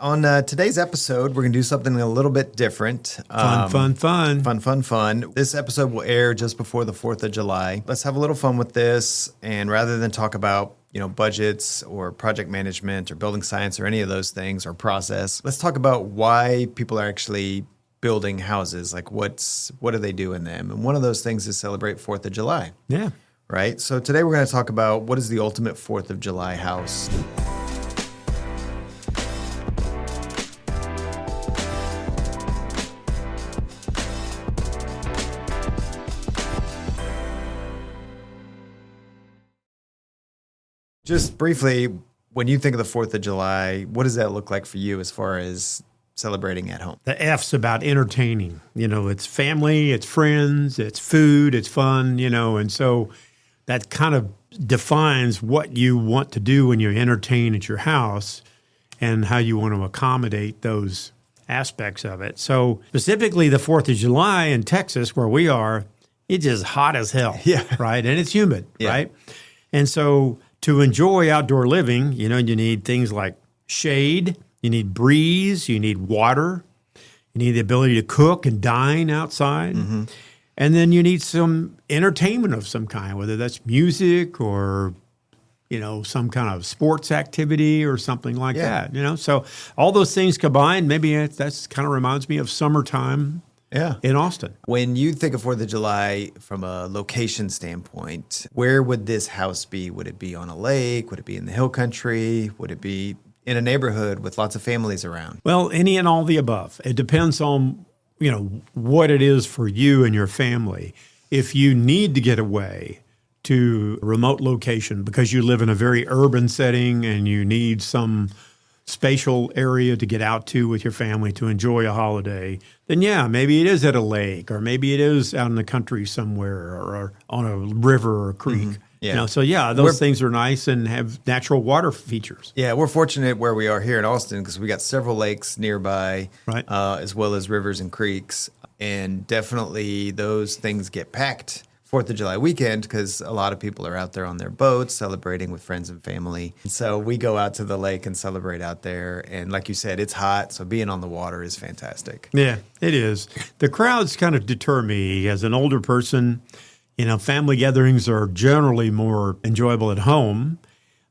On today's episode, we're going to do something a little bit different. Fun. Fun. This episode will air just before the 4th of July. Let's have a little fun with this. And rather than talk about, budgets or project management or building science or any of those things or process, let's talk about why people are actually building houses. Like what do they do in them? And one of those things is celebrate 4th of July. Yeah. Right? So today we're going to talk about what is the ultimate 4th of July house. Just briefly, when you think of the 4th of July, what does that look like for you as far as celebrating at home? The F's about entertaining. It's family, it's friends, it's food, it's fun, and so that kind of defines what you want to do when you entertain at your house and how you want to accommodate those aspects of it. So specifically the 4th of July in Texas, where we are, it's just hot as hell, right? And it's humid, right? And so to enjoy outdoor living, you need things like shade, you need breeze, you need water, you need the ability to cook and dine outside. Mm-hmm. And then you need some entertainment of some kind, whether that's music or, some kind of sports activity or something like that, So all those things combined, maybe that's kind of reminds me of summertime in Austin. When you think of 4th of July from a location standpoint, where would this house be? Would it be on a lake? Would it be in the hill country? Would it be in a neighborhood with lots of families around? Well, any and all the above. It depends on, what it is for you and your family. If you need to get away to a remote location because you live in a very urban setting and you need some spatial area to get out to with your family to enjoy a holiday, then maybe it is at a lake or maybe it is out in the country somewhere or on a river or a creek. Mm-hmm. Yeah. Those things are nice and have natural water features. Yeah, we're fortunate where we are here in Austin because we got several lakes nearby, right? As well as rivers and creeks. And definitely those things get packed 4th of July weekend because a lot of people are out there on their boats celebrating with friends and family. And so we go out to the lake and celebrate out there. And like you said, it's hot, so being on the water is fantastic. Yeah, it is. The crowds kind of deter me as an older person. Family gatherings are generally more enjoyable at home,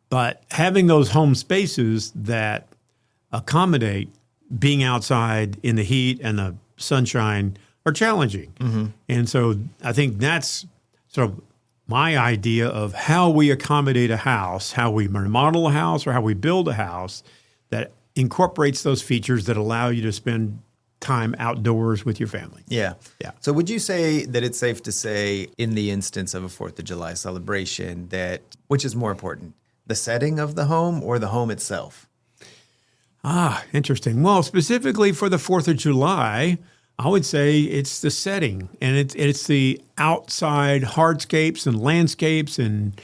but having those home spaces that accommodate being outside in the heat and the sunshine are challenging. Mm-hmm. And so I think that's sort of my idea of how we accommodate a house, how we remodel a house or how we build a house that incorporates those features that allow you to spend time outdoors with your family. Yeah. So would you say that it's safe to say in the instance of a 4th of July celebration that which is more important, the setting of the home or the home itself? Interesting. Well, specifically for the 4th of July, I would say it's the setting and it's the outside hardscapes and landscapes and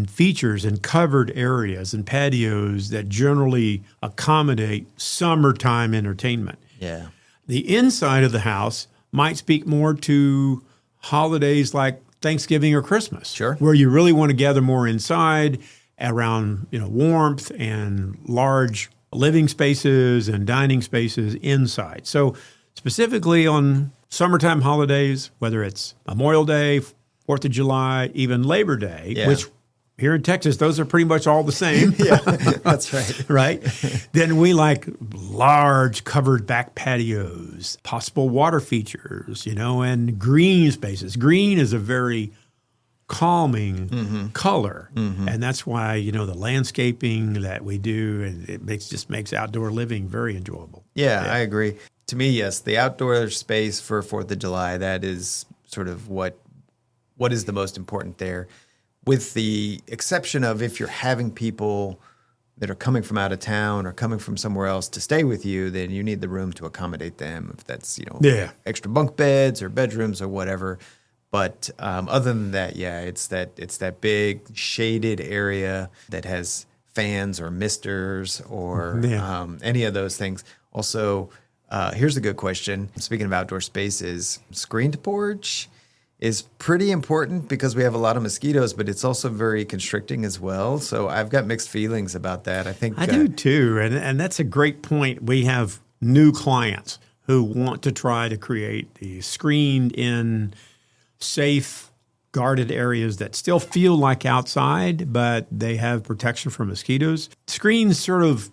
features and covered areas and patios that generally accommodate summertime entertainment. Yeah. The inside of the house might speak more to holidays like Thanksgiving or Christmas, sure, where you really want to gather more inside around warmth and large living spaces and dining spaces inside. So specifically on summertime holidays, whether it's Memorial Day, 4th of July, even Labor Day, which here in Texas, those are pretty much all the same. Yeah, that's right. Right? Then we like large covered back patios, possible water features, and green spaces. Green is a very calming color. Mm-hmm. And that's why, the landscaping that we do, and it just makes outdoor living very enjoyable. Yeah, I agree. To me, yes, the outdoor space for 4th of July, that is sort of what is the most important there. With the exception of if you're having people that are coming from out of town or coming from somewhere else to stay with you, then you need the room to accommodate them. If that's, extra bunk beds or bedrooms or whatever. But other than that, it's that big shaded area that has fans or misters or any of those things. Also, here's a good question. Speaking of outdoor spaces, screened porch. is pretty important because we have a lot of mosquitoes, but it's also very constricting as well. So I've got mixed feelings about that. I think I do too. And that's a great point. We have new clients who want to try to create the screened in, safe, guarded areas that still feel like outside, but they have protection from mosquitoes. Screens sort of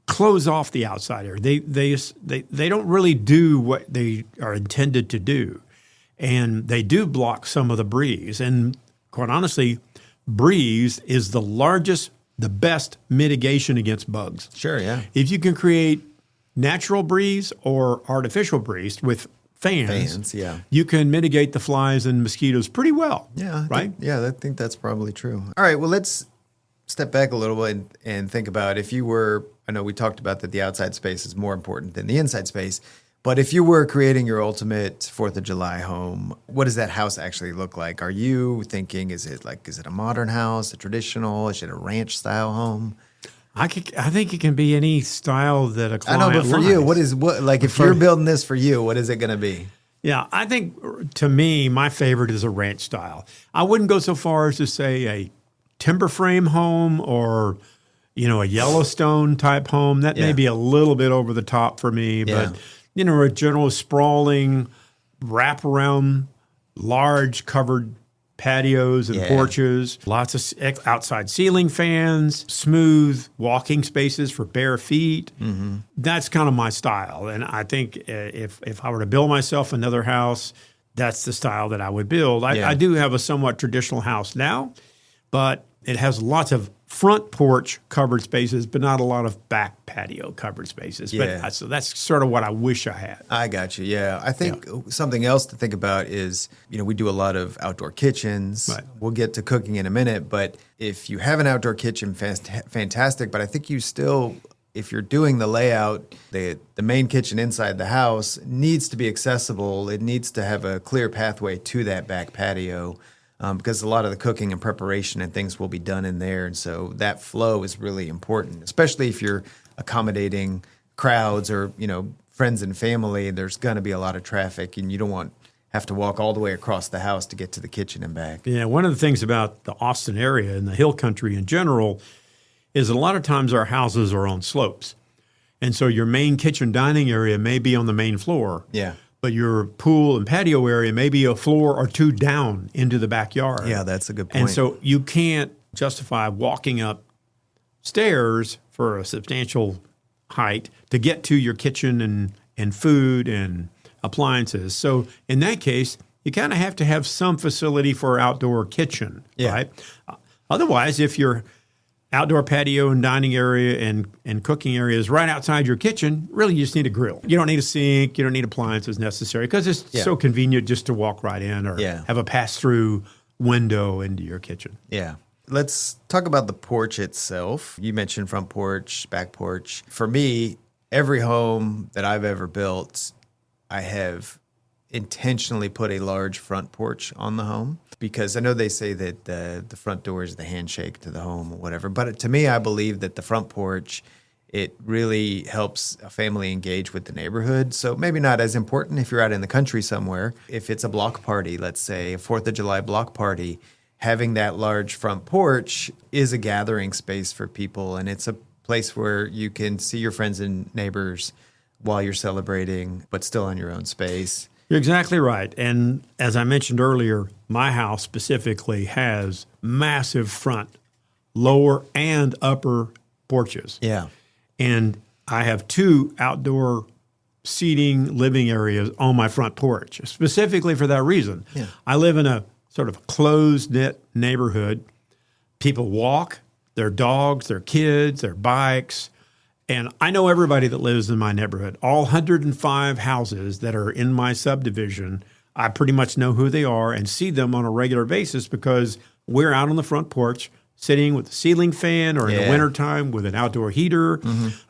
close off the outside area. They don't really do what they are intended to do. And they do block some of the breeze. And quite honestly, breeze is the largest, the best mitigation against bugs. Sure, yeah. If you can create natural breeze or artificial breeze with fans, yeah. you can mitigate the flies and mosquitoes pretty well. Yeah, right? I think that's probably true. All right, well, let's step back a little bit and think about if you were, I know we talked about that the outside space is more important than the inside space. But if you were creating your ultimate 4th of July home, what does that house actually look like? Are you thinking, is it a modern house, a traditional? Is it a ranch style home? I think it can be any style that a client I know, but for likes. you, if you're building this for you, what is it going to be? Yeah, I think to me, my favorite is a ranch style. I wouldn't go so far as to say a timber frame home or, a Yellowstone type home. That may be a little bit over the top for me, but a general sprawling, wraparound, large covered patios and porches, lots of outside ceiling fans, smooth walking spaces for bare feet. Mm-hmm. That's kind of my style. And I think if I were to build myself another house, that's the style that I would build. I do have a somewhat traditional house now, but it has lots of front porch covered spaces, but not a lot of back patio covered spaces. But so that's sort of what I wish I had. I got you. Yeah. I think something else to think about is, we do a lot of outdoor kitchens. Right. We'll get to cooking in a minute, but if you have an outdoor kitchen, fantastic. But I think you still, if you're doing the layout, the main kitchen inside the house needs to be accessible. It needs to have a clear pathway to that back patio. Because a lot of the cooking and preparation and things will be done in there. And so that flow is really important, especially if you're accommodating crowds or, friends and family. There's going to be a lot of traffic and you don't have to walk all the way across the house to get to the kitchen and back. Yeah, one of the things about the Austin area and the Hill Country in general is a lot of times our houses are on slopes. And so your main kitchen dining area may be on the main floor. Yeah. But your pool and patio area may be a floor or two down into the backyard. Yeah, that's a good point. And so you can't justify walking up stairs for a substantial height to get to your kitchen and food and appliances. So in that case, you kind of have to have some facility for outdoor kitchen, right? Otherwise, if your outdoor patio and dining area and cooking area is right outside your kitchen, really you just need a grill. You don't need a sink. You don't need appliances necessary because it's so convenient just to walk right in or have a pass-through window into your kitchen. Yeah. Let's talk about the porch itself. You mentioned front porch, back porch. For me, every home that I've ever built, I have intentionally put a large front porch on the home because I know they say that the front door is the handshake to the home or whatever. But to me, I believe that the front porch, it really helps a family engage with the neighborhood. So maybe not as important if you're out in the country somewhere. If it's a block party, let's say a 4th of July block party, having that large front porch is a gathering space for people. And it's a place where you can see your friends and neighbors while you're celebrating, but still on your own space. You're exactly right. And as I mentioned earlier, my house specifically has massive front, lower, and upper porches. Yeah. And I have 2 outdoor seating living areas on my front porch, specifically for that reason. Yeah. I live in a sort of closed-knit neighborhood. People walk, their dogs, their kids, their bikes. And I know everybody that lives in my neighborhood. All 105 houses that are in my subdivision, I pretty much know who they are and see them on a regular basis because we're out on the front porch sitting with a ceiling fan or in the wintertime with an outdoor heater,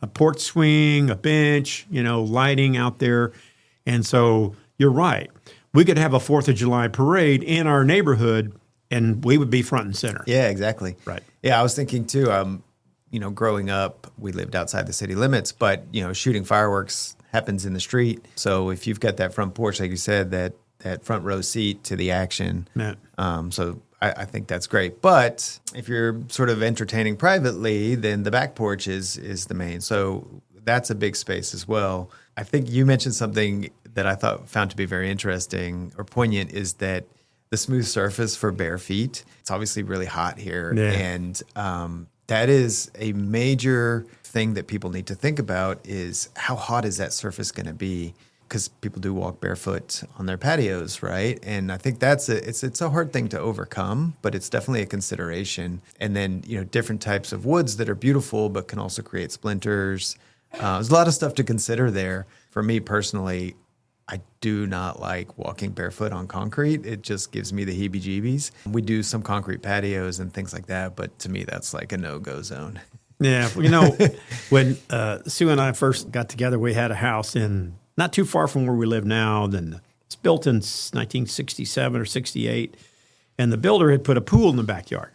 a porch swing, a bench, lighting out there. And so you're right. We could have a 4th of July parade in our neighborhood and we would be front and center. Yeah, exactly. Right. Yeah, I was thinking too, growing up, we lived outside the city limits, but, shooting fireworks happens in the street. So if you've got that front porch, like you said, that that front row seat to the action. Yeah. So I think that's great. But if you're sort of entertaining privately, then the back porch is the main. So that's a big space as well. I think you mentioned something that I found to be very interesting or poignant, is that the smooth surface for bare feet. It's obviously really hot here. Yeah. And that is a major thing that people need to think about, is how hot is that surface going to be? Because people do walk barefoot on their patios, right? And I think it's a hard thing to overcome, but it's definitely a consideration. And then, different types of woods that are beautiful but can also create splinters. There's a lot of stuff to consider there. For me personally, I do not like walking barefoot on concrete. It just gives me the heebie-jeebies. We do some concrete patios and things like that, but to me, that's like a no-go zone. Yeah. When Sue and I first got together, we had a house in not too far from where we live now. Then it's built in 1967 or 68, and the builder had put a pool in the backyard.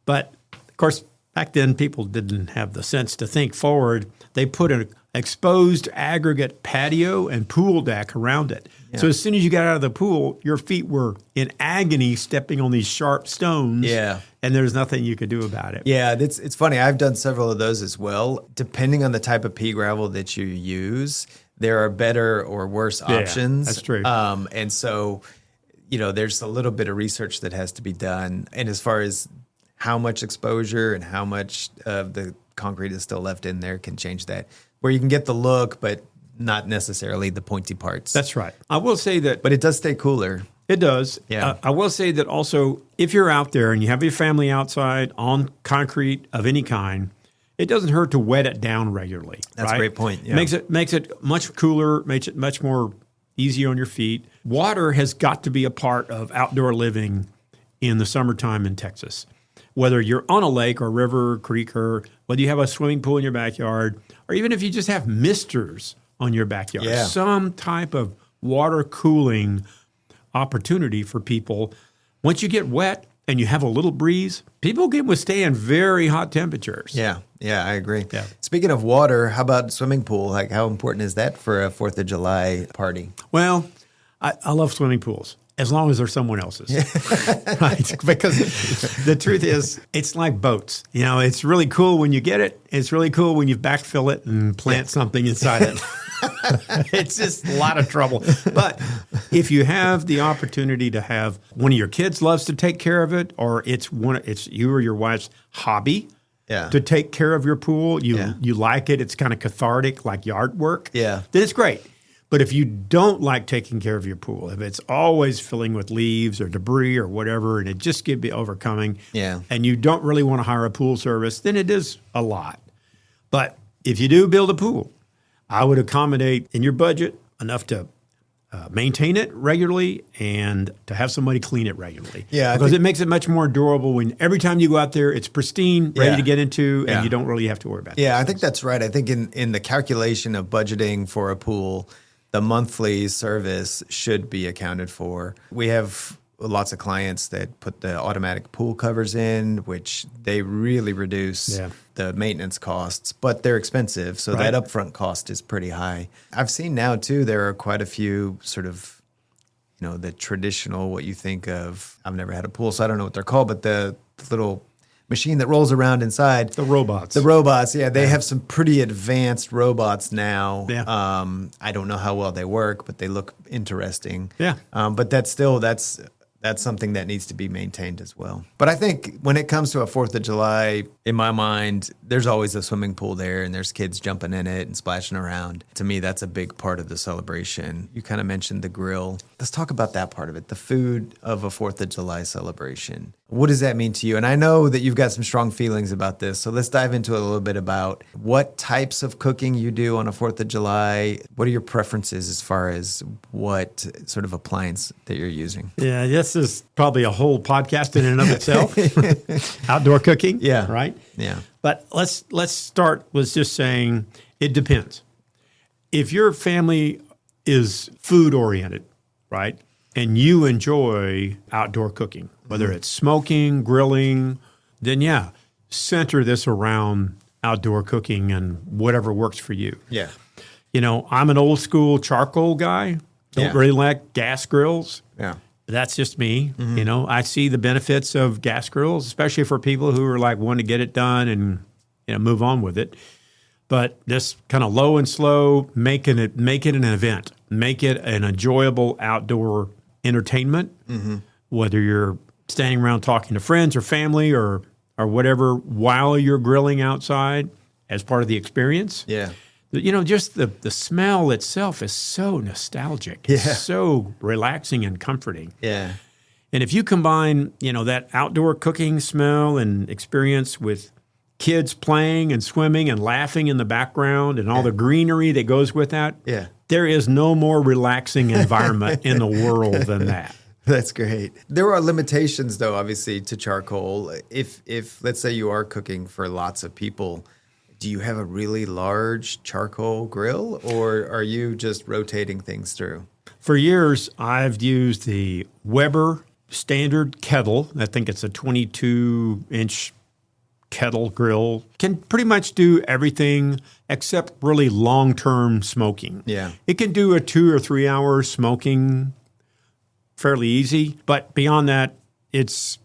But, of course, back then people didn't have the sense to think forward. They put an exposed aggregate patio and pool deck around it. Yeah. So as soon as you got out of the pool, your feet were in agony stepping on these sharp stones. Yeah. And there's nothing you could do about it. Yeah, it's funny. I've done several of those as well. Depending on the type of pea gravel that you use, there are better or worse options. That's true. And so, there's a little bit of research that has to be done. And as far as how much exposure and how much of the concrete is still left in there can change that. Where you can get the look, but not necessarily the pointy parts. That's right. I will say that. But it does stay cooler. It does. Yeah. I will say that also, if you're out there and you have your family outside on concrete of any kind, it doesn't hurt to wet it down regularly. That's right? a great point. Yeah. Makes it much cooler, makes it much more easy on your feet. Water has got to be a part of outdoor living in the summertime in Texas. Whether you're on a lake or river or creek, or whether you have a swimming pool in your backyard, or even if you just have misters on your backyard, some type of water cooling opportunity for people. Once you get wet and you have a little breeze, people can withstand very hot temperatures. Yeah, I agree. Yeah. Speaking of water, how about swimming pool? Like, how important is that for a 4th of July party? Well, I love swimming pools. As long as they're someone else's, right? Because the truth is, it's like boats. It's really cool when you get it. It's really cool when you backfill it and plant something inside it. It's just a lot of trouble. But if you have the opportunity to have one of your kids loves to take care of it, or it's you or your wife's hobby to take care of your pool, you like it. It's kind of cathartic, like yard work. Yeah, then it's great. But if you don't like taking care of your pool, if it's always filling with leaves or debris or whatever, and it just can be overcoming, and you don't really want to hire a pool service, then it is a lot. But if you do build a pool, I would accommodate in your budget enough to maintain it regularly and to have somebody clean it regularly. Yeah, because it makes it much more durable when every time you go out there, it's pristine, ready to get into, and you don't really have to worry about it. Yeah, I think that's right. I think in the calculation of budgeting for a pool, the monthly service should be accounted for. We have lots of clients that put the automatic pool covers in, which they really reduce the maintenance costs, but they're expensive. So that upfront cost is pretty high. I've seen now, too, there are quite a few sort of, the traditional, what you think of. I've never had a pool, so I don't know what they're called, but the little machine that rolls around inside. The robots. They have some pretty advanced robots now. Yeah. I don't know how well they work, but they look interesting. Yeah. But that's something that needs to be maintained as well. But I think when it comes to a 4th of July, in my mind, there's always a swimming pool there and there's kids jumping in it and splashing around. To me, that's a big part of the celebration. You kind of mentioned the grill. Let's talk about that part of it, the food of a 4th of July celebration. What does that mean to you? And I know that you've got some strong feelings about this, so let's dive into it a little bit about what types of cooking you do on a 4th of July. What are your preferences as far as what sort of appliance that you're using? Yeah, this is probably a whole podcast in and of itself. Outdoor cooking, right? Yeah. But let's start with just saying it depends. If your family is food oriented, right, and you enjoy outdoor cooking, whether it's smoking, grilling, then center this around outdoor cooking and whatever works for you. Yeah. I'm an old school charcoal guy. Don't really like gas grills. Yeah. That's just me. You know, I see the benefits of gas grills, especially for people who are like want to get it done and move on with it. But this kind of low and slow, make it an event, make it an enjoyable outdoor entertainment. Whether you're standing around talking to friends or family or whatever while you're grilling outside as part of the experience. Yeah. You know, just the smell itself is so nostalgic. Yeah. It's so relaxing and comforting. Yeah. And if you combine, that outdoor cooking smell and experience with kids playing and swimming and laughing in the background and all the greenery that goes with that, there is no more relaxing environment in the world than that. That's great. There are limitations, though, obviously, to charcoal. If let's say you are cooking for lots of people, do you have a really large charcoal grill, or are you just rotating things through? For years, I've used the Weber standard kettle. I think it's a 22-inch kettle grill. Can pretty much do everything except really long-term smoking. Yeah. It can do a 2 or 3 hour smoking fairly easy, but beyond that, it's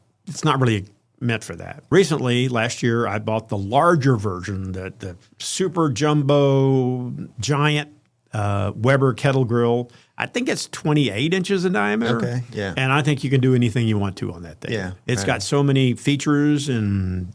not really meant for that. Recently, last year, I bought the larger version, the super jumbo giant Weber kettle grill. I think it's 28 inches in diameter. Okay, yeah. And I think you can do anything you want to on that thing. Yeah, It's got so many features and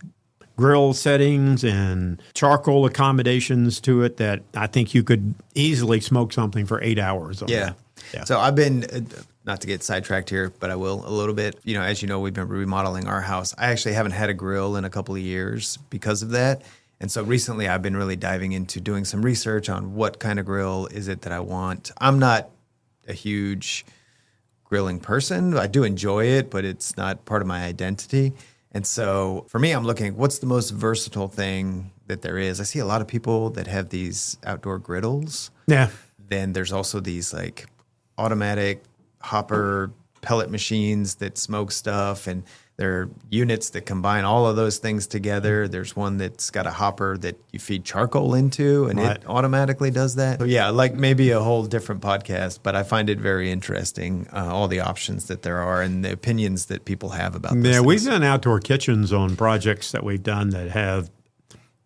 grill settings and charcoal accommodations to it that I think you could easily smoke something for 8 hours on that. Yeah. So I've been, not to get sidetracked here, but I will a little bit. As you know, we've been remodeling our house. I actually haven't had a grill in a couple of years because of that. And so recently I've been really diving into doing some research on what kind of grill is it that I want. I'm not a huge grilling person. I do enjoy it, but it's not part of my identity. And so for me, I'm looking, what's the most versatile thing that there is? I see a lot of people that have these outdoor griddles. Yeah. Then there's also these like automatic hopper pellet machines that smoke stuff, and there are units that combine all of those things together. There's one that's got a hopper that you feed charcoal into, and it automatically does that. So yeah, like maybe a whole different podcast, but I find it very interesting, all the options that there are and the opinions that people have about this. Yeah, we've done outdoor kitchens on projects that we've done that have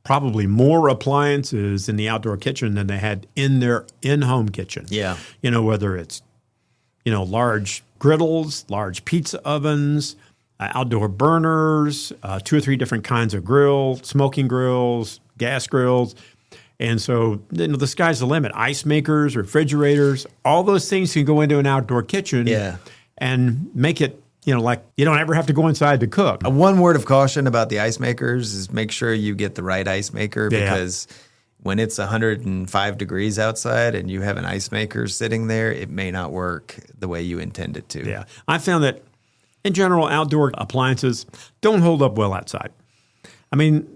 probably more appliances in the outdoor kitchen than they had in their in-home kitchen. Yeah. Whether it's, large griddles, large pizza ovens, outdoor burners, 2 or 3 different kinds of grill, smoking grills, gas grills. And so, the sky's the limit. Ice makers, refrigerators, all those things can go into an outdoor kitchen and make it, like you don't ever have to go inside to cook. One word of caution about the ice makers is make sure you get the right ice maker, because when it's 105 degrees outside and you have an ice maker sitting there, it may not work the way you intend it to. Yeah. I found that in general, outdoor appliances don't hold up well outside. I mean,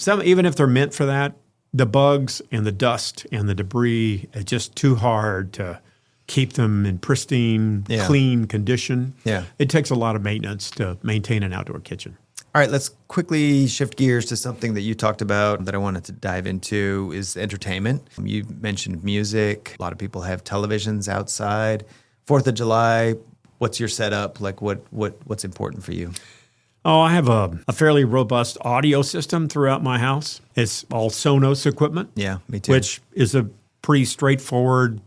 even if they're meant for that, the bugs and the dust and the debris are just too hard to keep them in pristine, clean condition. Yeah. It takes a lot of maintenance to maintain an outdoor kitchen. All right, let's quickly shift gears to something that you talked about that I wanted to dive into is entertainment. You mentioned music. A lot of people have televisions outside. 4th of July, what's your setup? Like what's important for you? Oh, I have a fairly robust audio system throughout my house. It's all Sonos equipment. Yeah, me too. Which is a pretty straightforward,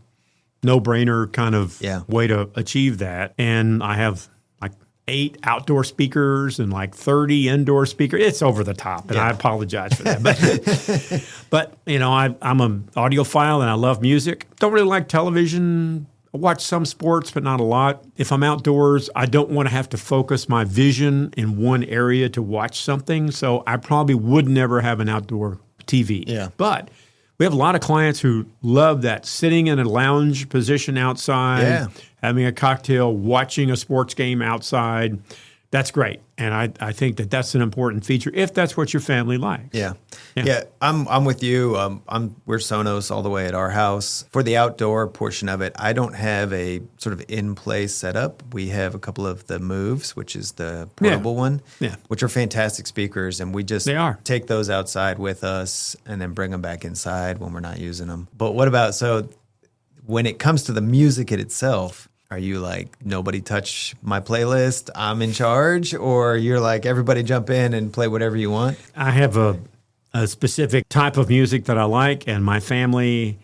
no-brainer kind of way to achieve that. And I have like 8 outdoor speakers and like 30 indoor speakers. It's over the top, and I apologize for that. But I'm an audiophile and I love music. Don't really like television. I watch some sports, but not a lot. If I'm outdoors, I don't want to have to focus my vision in one area to watch something. So I probably would never have an outdoor TV. Yeah. But we have a lot of clients who love that, sitting in a lounge position outside, having a cocktail, watching a sports game outside. That's great. And I think that that's an important feature if that's what your family likes. Yeah. I'm with you. We're Sonos all the way at our house. For the outdoor portion of it, I don't have a sort of in-place setup. We have a couple of the Moves, which is the portable one, which are fantastic speakers. And we just take those outside with us and then bring them back inside when we're not using them. But what about, when it comes to the music itself, are you like, nobody touch my playlist, I'm in charge? Or you're like, everybody jump in and play whatever you want? I have a specific type of music that I like, and my family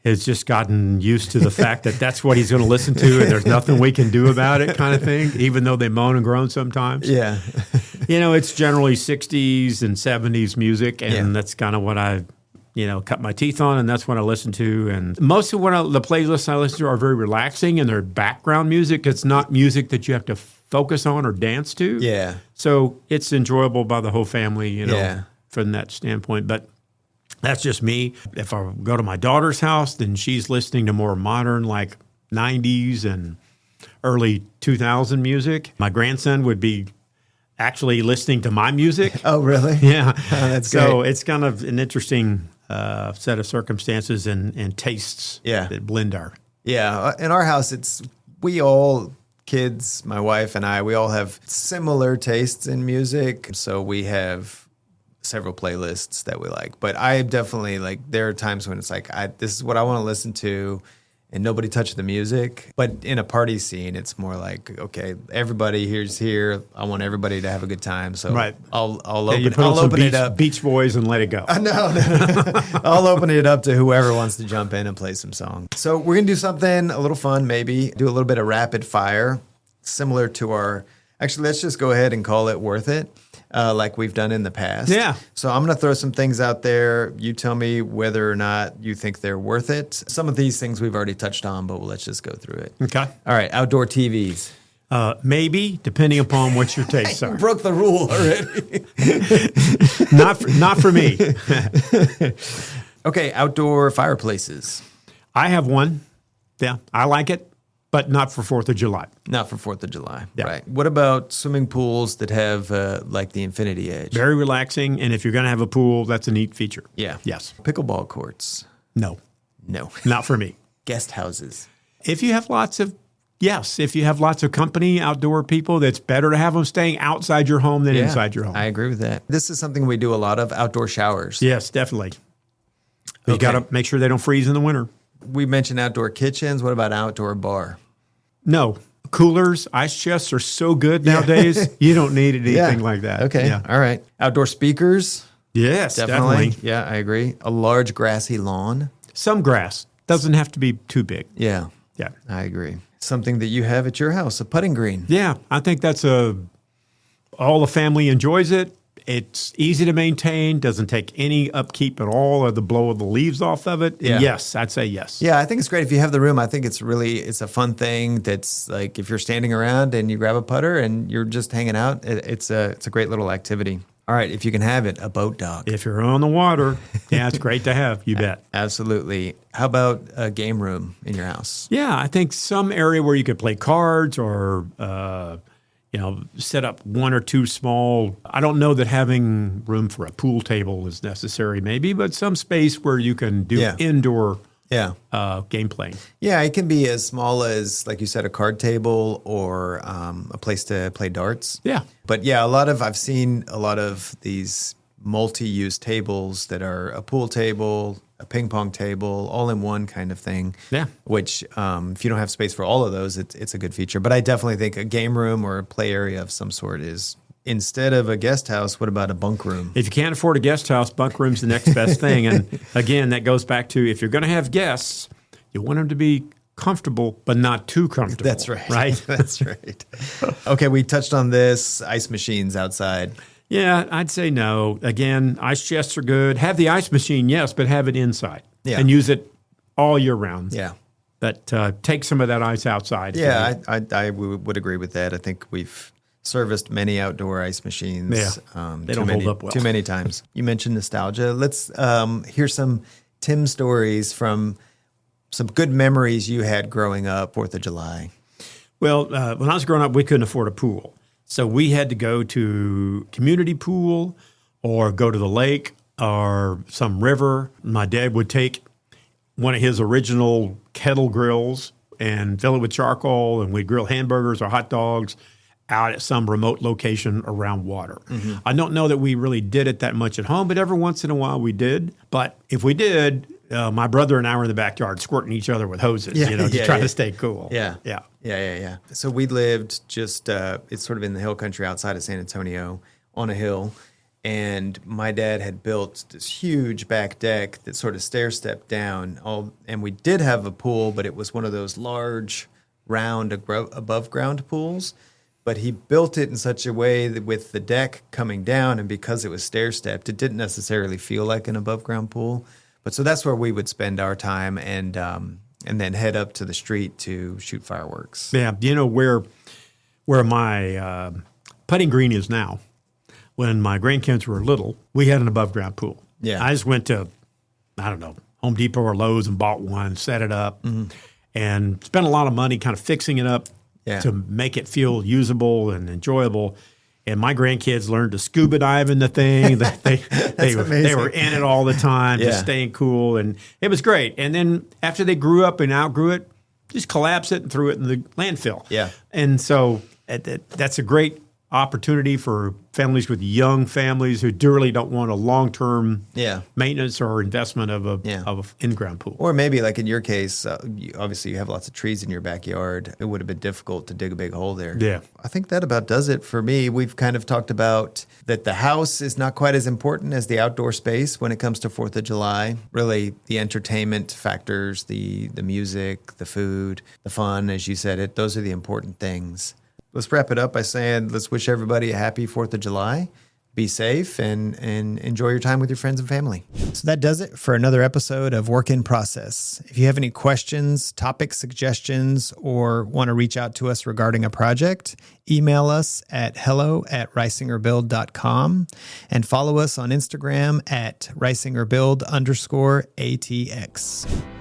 has just gotten used to the fact that that's what he's going to listen to, and there's nothing we can do about it kind of thing, even though they moan and groan sometimes. Yeah. It's generally 60s and 70s music, and that's kind of what I cut my teeth on, and that's what I listen to. And most of the playlists I listen to are very relaxing, and they're background music. It's not music that you have to focus on or dance to. Yeah. So it's enjoyable by the whole family, Yeah. from that standpoint. But that's just me. If I go to my daughter's house, then she's listening to more modern, like 90s and early 2000 music. My grandson would be actually listening to my music. Oh, really? Yeah. That's so great. it's kind of an interesting set of circumstances and tastes that blend our. Yeah. In our house, we all, kids, my wife and I, we all have similar tastes in music. So we have several playlists that we like. But I definitely, like, there are times when it's like, this is what I want to listen to, and nobody touch the music. But in a party scene, it's more like, okay, everybody here's here. I want everybody to have a good time. So Right. I'll You open it up. Beach Boys and let it go. No. I'll open it up to whoever wants to jump in and play some song. So we're going to do something a little fun, maybe do a little bit of rapid fire, similar to actually, let's just go ahead and call it Worth It, like we've done in the past. Yeah. So I'm going to throw some things out there. You tell me whether or not you think they're worth it. Some of these things we've already touched on, but let's just go through it. Okay. All right. Outdoor TVs. Maybe, depending upon what your tastes are. Broke the rule already. Not for me. Okay. Outdoor fireplaces. I have one. Yeah, I like it, but not for 4th of July. Not for 4th of July. Yeah. Right. What about swimming pools that have like the infinity edge? Very relaxing, and if you're going to have a pool, that's a neat feature. Yeah. Yes. Pickleball courts. No, No. not for me. Guest houses. If you have lots of company, outdoor people, that's better to have them staying outside your home than inside your home. I agree with that. This is something we do a lot of, outdoor showers. Yes, definitely. You Okay. got to make sure they don't freeze in the winter. We mentioned outdoor kitchens. What about outdoor bar? No. Coolers, ice chests are so good nowadays. You don't need anything like that. Okay. Yeah. All right. Outdoor speakers. Yes, definitely. Yeah, I agree. A large grassy lawn. Some grass doesn't have to be too big. Yeah, Yeah. I agree. Something that you have at your house, a putting green. Yeah, I think that's all the family enjoys it. It's easy to maintain, doesn't take any upkeep at all or the blow of the leaves off of it. Yeah. Yes, I'd say yes. Yeah, I think it's great if you have the room. I think it's a fun thing that's like if you're standing around and you grab a putter and you're just hanging out, it's a great little activity. All right, if you can have it, a boat dock. If you're on the water, yeah, it's great to have, you bet. Absolutely. How about a game room in your house? Yeah, I think some area where you could play cards or set up one or two small. I don't know that having room for a pool table is necessary, maybe, but some space where you can do indoor game playing. Yeah, it can be as small as, like you said, a card table or a place to play darts. Yeah. But yeah, I've seen a lot of these multi-use tables that are a pool table, a ping pong table, all in one kind of thing. Yeah. Which, if you don't have space for all of those, it's a good feature. But I definitely think a game room or a play area of some sort is, instead of a guest house, what about a bunk room? If you can't afford a guest house, bunk room's the next best thing. And again, that goes back to if you're going to have guests, you want them to be comfortable, but not too comfortable. That's right. Right? That's right. Okay, we touched on this, ice machines outside. Yeah, I'd say no. Again, ice chests are good. Have the ice machine, yes, but have it inside. Yeah. And use it all year round. Yeah. But take some of that ice outside. Yeah, I would agree with that. I think we've serviced many outdoor ice machines. Yeah. They don't hold up well. Too many times. You mentioned nostalgia. Let's hear some Tim stories from some good memories you had growing up, 4th of July. Well, when I was growing up, we couldn't afford a pool. So we had to go to community pool or go to the lake or some river. My dad would take one of his original kettle grills and fill it with charcoal, and we'd grill hamburgers or hot dogs out at some remote location around water. Mm-hmm. I don't know that we really did it that much at home, but every once in a while we did. But if we did, my brother and I were in the backyard squirting each other with hoses, Yeah, just yeah, trying yeah. to stay cool. Yeah. Yeah. Yeah. So we lived just, it's sort of in the hill country outside of San Antonio on a hill. And my dad had built this huge back deck that sort of stair-stepped down. And we did have a pool, but it was one of those large, round, above-ground pools. But he built it in such a way that with the deck coming down, and because it was stair-stepped, it didn't necessarily feel like an above-ground pool. But so that's where we would spend our time and then head up to the street to shoot fireworks. Yeah. Do you know where my putting green is now? When my grandkids were little, we had an above ground pool. Yeah. I just went to, I don't know, Home Depot or Lowe's and bought one, set it up, and spent a lot of money kind of fixing it up to make it feel usable and enjoyable. And my grandkids learned to scuba dive in the thing. They were in it all the time, just staying cool. And it was great. And then after they grew up and outgrew it, just collapsed it and threw it in the landfill. Yeah. And so that's a great opportunity for families with young families who really don't want a long-term maintenance or investment of an in-ground pool. Or maybe like in your case, obviously you have lots of trees in your backyard. It would have been difficult to dig a big hole there. Yeah. I think that about does it for me. We've kind of talked about that the house is not quite as important as the outdoor space when it comes to 4th of July. Really, the entertainment factors, the music, the food, the fun, as you said it, those are the important things. Let's wrap it up by saying let's wish everybody a happy 4th of July. Be safe and enjoy your time with your friends and family. So that does it for another episode of Work in Process. If you have any questions, topic suggestions, or want to reach out to us regarding a project, email us at hello@risingerbuild.com and follow us on Instagram at risingerbuild_ATX.